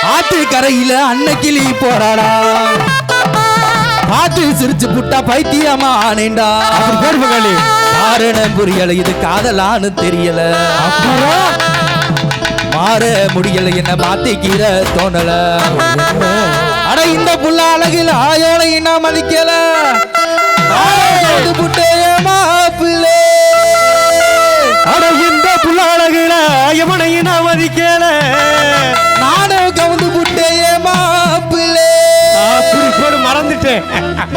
ஆத்து கரையில அன்னைக்கிளி போறாடா பார்த்து சிரிச்சு புட்டா பைத்தியமா ஆனேண்டா பேர் பங்காளி காரணம் புரியல இது காதலான்னு தெரியல அப்புறம் மாற முடியல என்ன மாத்திக்கிற தோணல அட இந்த புள்ள அழகில ஆயோலை நான் மதிக்கல மாப்பிள்ளை அட இந்த புள்ள அழகுல எவனையும் நான் மதிக்கல நானும் கவுந்து புட்டையே மாப்பிள்ளை அப்படி போடு மறந்துட்டேன்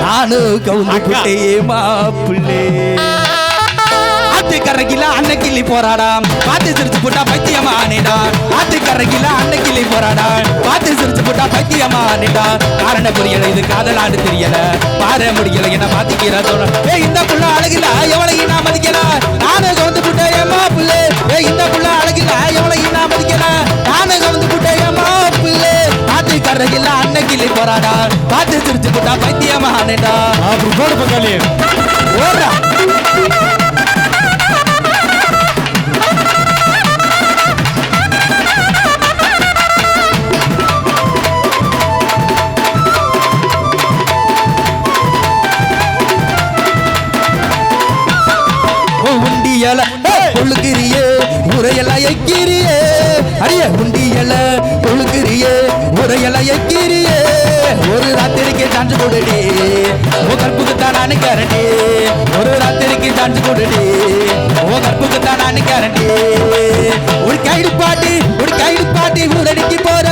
நானும் கவுந்து புட்டையே மாப்பிள்ளை ஆத்துக்கரைக்கில அன்னைக்கிளி போராடாம் பார்த்து சிரிச்சு போட்டா பைத்தியமா ஆனேடா ஆத்துக்கரைக்கில அன்னைக்கிளி போராடாம் பார்த்து சிரிச்சு போட்டா பைத்தியமா ஆனேடா காரணம் புரியல இது காதலான்னு தெரியல பார முடியல என்ன மாத்திக்கிற தோண இந்த புள்ள அழகில எவளையும் நான் மதிக்கல நானும் கவுந்து புட்டையே மாப்பிள்ளை இந்த புள்ள அழகில எவளையும் நான் மதிக்கல நானும் கவுந்து புட்டையே மாப்பிள்ளை ஆத்துக்கரைக்கில அன்னைக்கிளி போராடா பார்த்து சிரிச்சு போட்டா பைத்தியமா ஆனேடா அப்படி போடு பங்காளி ஓடுறா உண்டியல கொழுக்கிறியே உரையெல்லாம் எக்கிறியே அரிய உண்டியல கொழுக்கிறியே உரையெல்லாம் எக்கிறியே ஒரு ராத்திரிக்கு சாஞ்சு கொடுடி ஓ கற்புக்கு தான் நான் கேரண்டி ஒரு ராத்திரிக்கு சாஞ்சு கொடுடி ஓ கற்புக்கு தான் நான் கேரண்டி ஒரு கைடு பாட்டி ஊரடிக்கு போற